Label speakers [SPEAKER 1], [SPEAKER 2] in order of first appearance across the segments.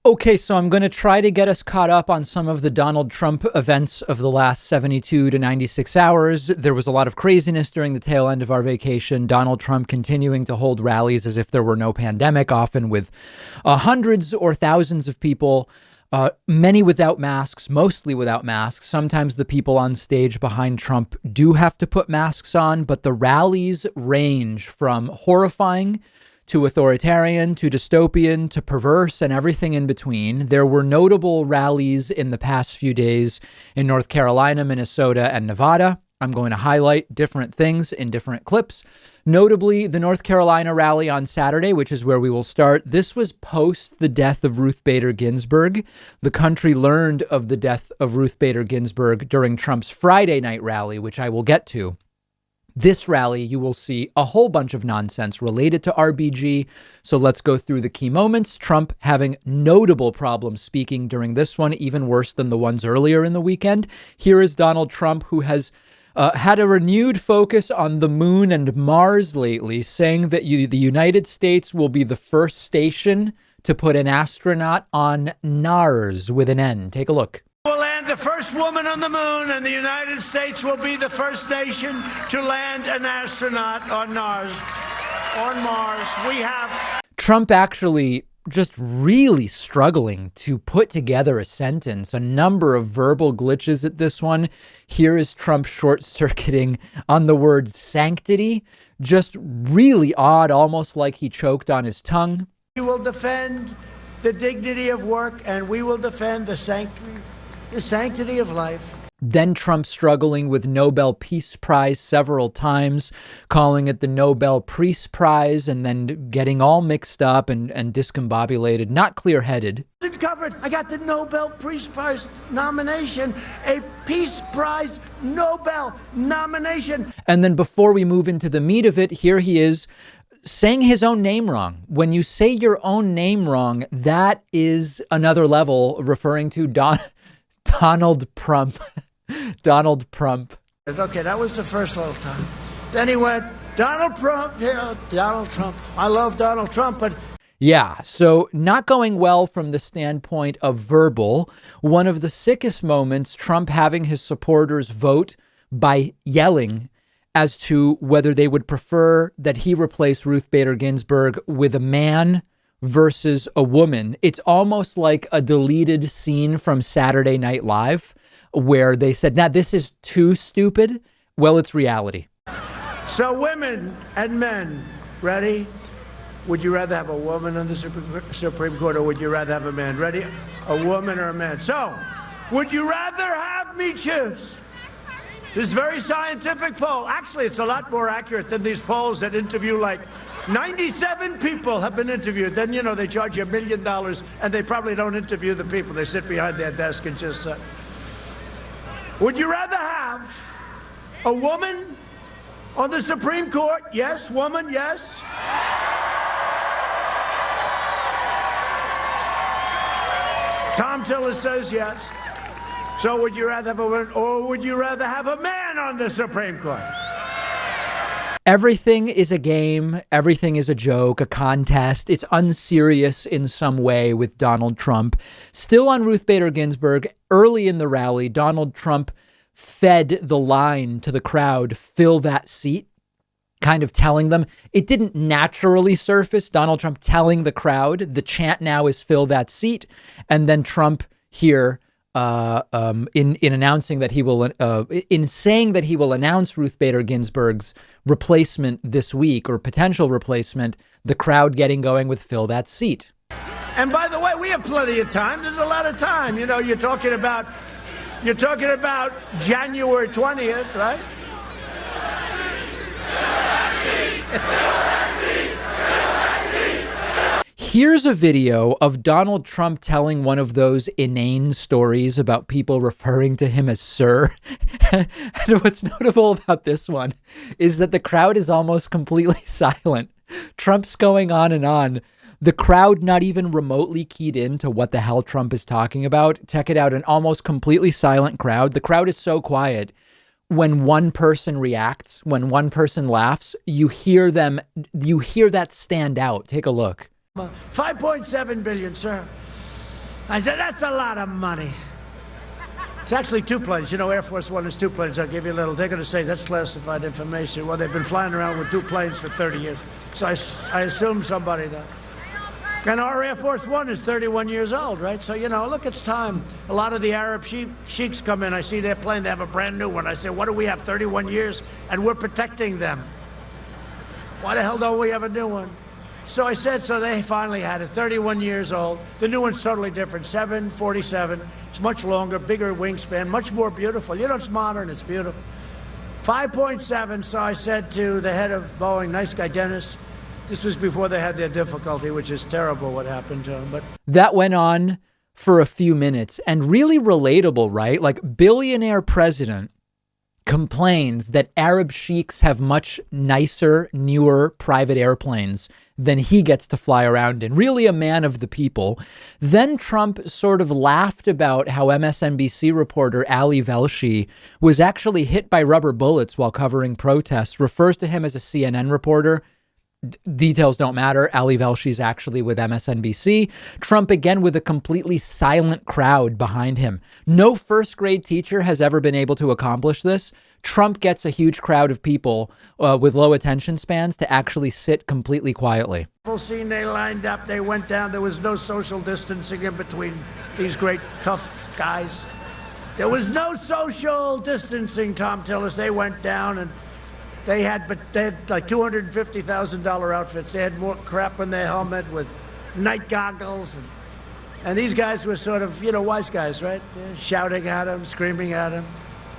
[SPEAKER 1] Okay, so I'm going to try to get us caught up on some of the Donald Trump events of the last 72 to 96 hours. There was a lot of craziness during the tail end of our vacation. Donald Trump continuing to hold rallies as if there were no pandemic, often with hundreds or thousands of people, many without masks, mostly without masks. Sometimes the people on stage behind Trump do have to put masks on, but the rallies range from horrifying to authoritarian, to dystopian, to perverse, and everything in between. There were notable rallies in the past few days in North Carolina, Minnesota, and Nevada. I'm going to highlight different things in different clips. Notably, the North Carolina rally on Saturday, which is where we will start. This was post the death of Ruth Bader Ginsburg. The country learned of the death of Ruth Bader Ginsburg during Trump's Friday night rally, which I will get to. This rally, you will see a whole bunch of nonsense related to RBG. So let's go through the key moments. Trump having notable problems speaking during this one, even worse than the ones earlier in the weekend. Here is Donald Trump, who has had a renewed focus on the moon and Mars lately, saying that the United States will be the first station to put an astronaut on Nars with an N. Take a look.
[SPEAKER 2] We'll land the first woman on the moon, and the United States will be the first nation to land an astronaut on Mars. We have
[SPEAKER 1] Trump actually just really struggling to put together a sentence, a number of verbal glitches at this one. Here is Trump short-circuiting on the word sanctity, just really odd, almost like he choked on his tongue.
[SPEAKER 2] We will defend the dignity of work, and we will defend the sanctity of life.
[SPEAKER 1] Then Trump struggling with Nobel Peace Prize several times, calling it the Nobel Peace Prize, and then getting all mixed up and discombobulated, not clear-headed.
[SPEAKER 2] Covered. I got the Nobel Peace Prize nomination, a Peace Prize Nobel nomination.
[SPEAKER 1] And then before we move into the meat of it, here he is saying his own name wrong. When you say your own name wrong, that is another level, referring to Donald Trump. Donald Trump.
[SPEAKER 2] Okay, that was the first little time. Then he went, Donald Trump, yeah, Donald Trump. I love Donald Trump, but...
[SPEAKER 1] Yeah, so not going well from the standpoint of verbal. One of the sickest moments, Trump having his supporters vote by yelling as to whether they would prefer that he replace Ruth Bader Ginsburg with a man versus a woman. It's almost like a deleted scene from Saturday Night Live where they said, now this is too stupid. Well, it's reality.
[SPEAKER 2] So women and men, ready? Would you rather have a woman on the Supreme Court, or would you rather have a man? Ready? A woman or a man? So, would you rather have me choose? This very scientific poll. Actually, it's a lot more accurate than these polls that interview like 97 people have been interviewed. Then, you know, they charge you $1 million, and they probably don't interview the people. They sit behind their desk and just would you rather have a woman on the Supreme Court? Yes, woman, yes. Tom Tiller says yes. So would you rather have a woman, or would you rather have a man on the Supreme Court?
[SPEAKER 1] Everything is a game. Everything is a joke, a contest. It's unserious in some way with Donald Trump. Still on Ruth Bader Ginsburg, early in the rally, Donald Trump fed the line to the crowd, fill that seat, kind of telling them. It didn't naturally surface. Donald Trump telling the crowd, the chant now is fill that seat. And then Trump here in announcing that he will, in saying that he will announce Ruth Bader Ginsburg's replacement this week, or potential replacement, the crowd getting going with fill that seat.
[SPEAKER 2] And by the way, we have plenty of time. There's a lot of time. You know, you're talking about January 20th, right?
[SPEAKER 1] Here's a video of Donald Trump telling one of those inane stories about people referring to him as sir. And what's notable about this one is that the crowd is almost completely silent. Trump's going on and on. The crowd not even remotely keyed in to what the hell Trump is talking about. Check it out, an almost completely silent crowd. The crowd is so quiet. When one person reacts, when one person laughs, you hear that stand out. Take a look.
[SPEAKER 2] 5.7 billion, sir. I said, that's a lot of money. It's actually 2 planes. You know, Air Force One is 2 planes. I'll give you a little. They're going to say that's classified information. Well, they've been flying around with 2 planes for 30 years. So I assume somebody does. And our Air Force One is 31 years old, right? So, you know, look, it's time. A lot of the Arab sheiks come in. I see their plane. They have a brand new one. I say, what do we have, 31 years? And we're protecting them. Why the hell don't we have a new one? So I said, so they finally had it, 31 years old. The new one's totally different, 747. It's much longer, bigger wingspan, much more beautiful. You know, it's modern, it's beautiful. 5.7, so I said to the head of Boeing, nice guy, Dennis, this was before they had their difficulty, which is terrible what happened to him. But
[SPEAKER 1] that went on for a few minutes and really relatable, right? Like, billionaire president complains that Arab sheiks have much nicer, newer private airplanes than he gets to fly around in. Really a man of the people. Then Trump sort of laughed about how MSNBC reporter Ali Velshi was actually hit by rubber bullets while covering protests, refers to him as a CNN reporter. Details don't matter. Ali Velshi actually with MSNBC. Trump again with a completely silent crowd behind him. No first grade teacher has ever been able to accomplish this. Trump gets a huge crowd of people with low attention spans to actually sit completely quietly.
[SPEAKER 2] Full scene, they lined up, they went down. There was no social distancing in between these great tough guys. There was no social distancing, Tom Tillis. They went down and they had like $250,000 outfits. They had more crap on their helmet with night goggles. And these guys were sort of, you know, wise guys, right? They're shouting at him, screaming at him.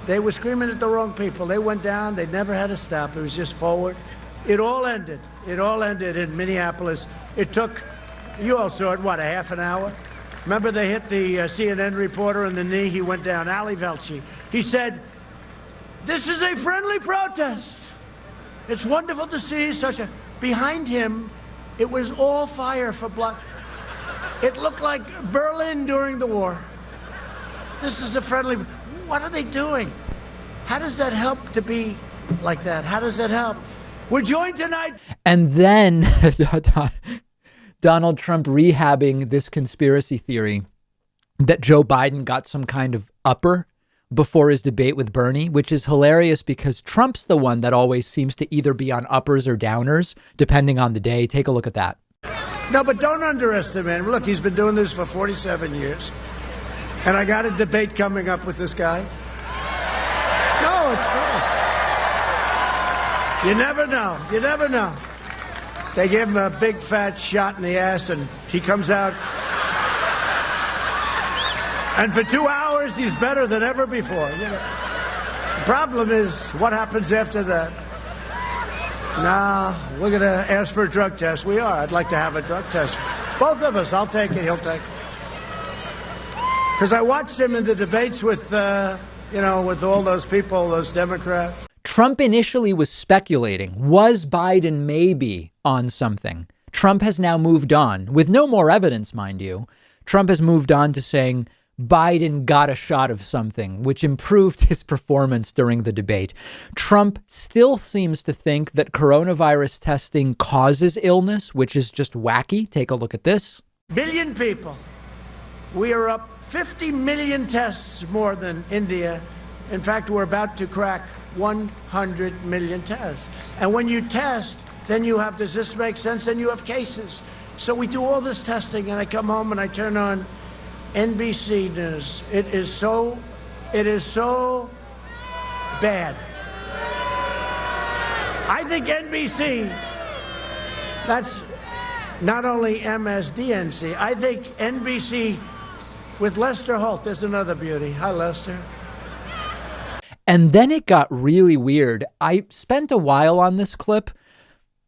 [SPEAKER 2] They were screaming at the wrong people. They went down. They never had to stop. It was just forward. It all ended. It all ended in Minneapolis. It took, you all saw it, what, a half an hour? Remember they hit the CNN reporter in the knee? He went down, Ali Velshi. He said, this is a friendly protest. It's wonderful to see such a... Behind him, it was all fire for blood. It looked like Berlin during the war. This is a friendly... What are they doing? How does that help to be like that? How does that help? We're joined tonight... And
[SPEAKER 1] then Donald Trump rehabbing this conspiracy theory that Joe Biden got some kind of upper before his debate with Bernie, which is hilarious because Trump's the one that always seems to either be on uppers or downers, depending on the day. Take a look at that.
[SPEAKER 2] No, but don't underestimate him. Look, he's been doing this for 47 years. And I got a debate coming up with this guy. No, it's true. You never know. You never know. They give him a big fat shot in the ass and he comes out. And for 2 hours, he's better than ever before. You know. The problem is, what happens after that? Nah, we're going to ask for a drug test. We are. I'd like to have a drug test. Both of us. I'll take it. He'll take it. Because I watched him in the debates with, with all those people, those Democrats.
[SPEAKER 1] Trump initially was speculating, was Biden maybe on something? Trump has now moved on, with no more evidence, mind you. Trump has moved on to saying Biden got a shot of something, which improved his performance during the debate. Trump still seems to think that coronavirus testing causes illness, which is just wacky. Take a look at this.
[SPEAKER 2] Billion people. We are up 50 million tests more than India. In fact, we're about to crack 100 million tests. And when you test, then you have, does this make sense? Then you have cases. So we do all this testing and I come home and I turn on NBC News. It is so bad. I think NBC, that's not only MSDNC, I think NBC with Lester Holt, there's another beauty. Hi, Lester.
[SPEAKER 1] And then it got really weird. I spent a while on this clip.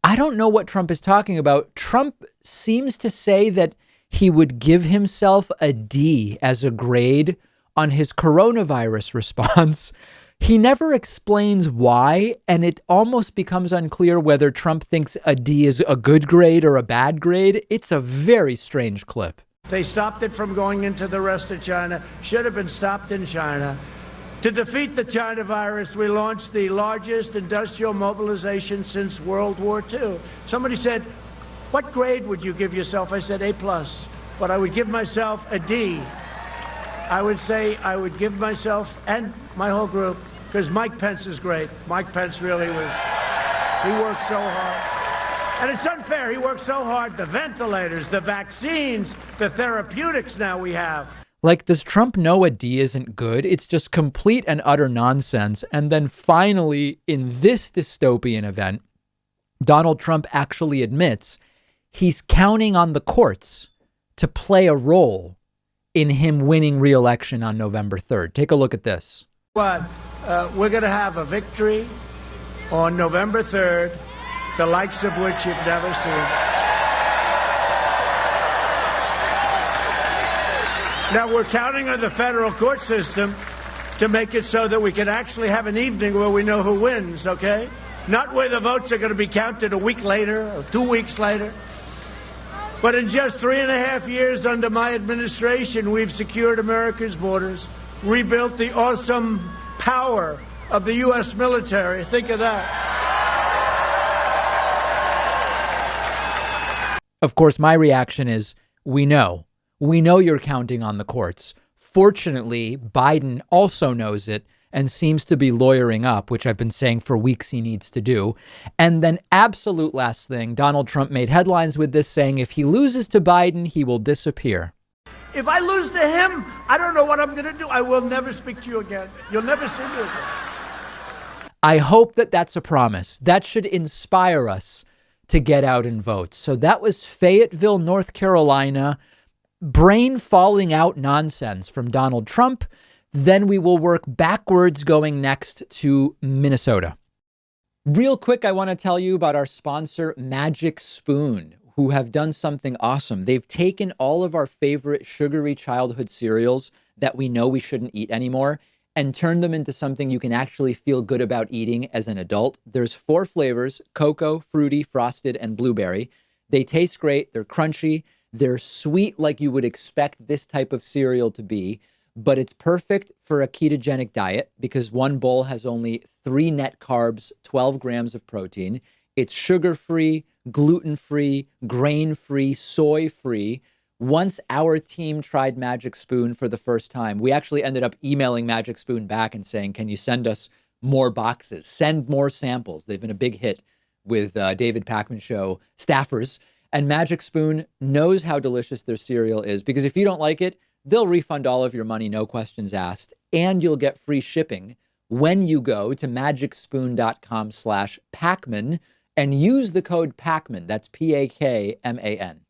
[SPEAKER 1] I don't know what Trump is talking about. Trump seems to say that he would give himself a D as a grade on his coronavirus response. He never explains why, and it almost becomes unclear whether Trump thinks a D is a good grade or a bad grade. It's a very strange clip.
[SPEAKER 2] They stopped it from going into the rest of China. Should have been stopped in China. To defeat the China virus, we launched the largest industrial mobilization since World War II. Somebody said, what grade would you give yourself? I said, A+. but I would give myself a D. I would say I would give myself and my whole group, because Mike Pence is great. Mike Pence really was, he worked so hard. And it's unfair, he worked so hard. The ventilators, the vaccines, the therapeutics now we have.
[SPEAKER 1] Like, does Trump know a D isn't good? It's just complete and utter nonsense. And then finally, in this dystopian event, Donald Trump actually admits he's counting on the courts to play a role in him winning re-election on November 3rd. Take a look at this.
[SPEAKER 2] But we're going to have a victory on November 3rd, the likes of which you've never seen. Now, we're counting on the federal court system to make it so that we can actually have an evening where we know who wins, okay? Not where the votes are going to be counted a week later or 2 weeks later. But in just 3.5 years under my administration, we've secured America's borders, rebuilt the awesome power of the U.S. military. Think of that.
[SPEAKER 1] Of course, my reaction is, we know. We know you're counting on the courts. Fortunately, Biden also knows it and seems to be lawyering up, which I've been saying for weeks he needs to do. And then absolute last thing, Donald Trump made headlines with this, saying if he loses to Biden, he will disappear.
[SPEAKER 2] If I lose to him, I don't know what I'm going to do. I will never speak to you again. You'll never see me again.
[SPEAKER 1] I hope that that's a promise. That should inspire us to get out and vote. So that was Fayetteville, North Carolina. Brain falling out nonsense from Donald Trump. Then we will work backwards going next to Minnesota. Real quick, I want to tell you about our sponsor, Magic Spoon, who have done something awesome. They've taken all of our favorite sugary childhood cereals that we know we shouldn't eat anymore and turned them into something you can actually feel good about eating as an adult. There's 4 flavors: cocoa, fruity, frosted, and blueberry. They taste great. They're crunchy. They're sweet like you would expect this type of cereal to be, but it's perfect for a ketogenic diet because one bowl has only 3 net carbs, 12 grams of protein. It's sugar-free, gluten-free, grain-free, soy-free. Once our team tried Magic Spoon for the first time, we actually ended up emailing Magic Spoon back and saying, can you send us more boxes? Send more samples. They've been a big hit with David Pakman Show staffers. And Magic Spoon knows how delicious their cereal is, because if you don't like it, they'll refund all of your money, no questions asked, and you'll get free shipping when you go to magicspoon.com/Pakman and use the code Pakman. That's Pakman.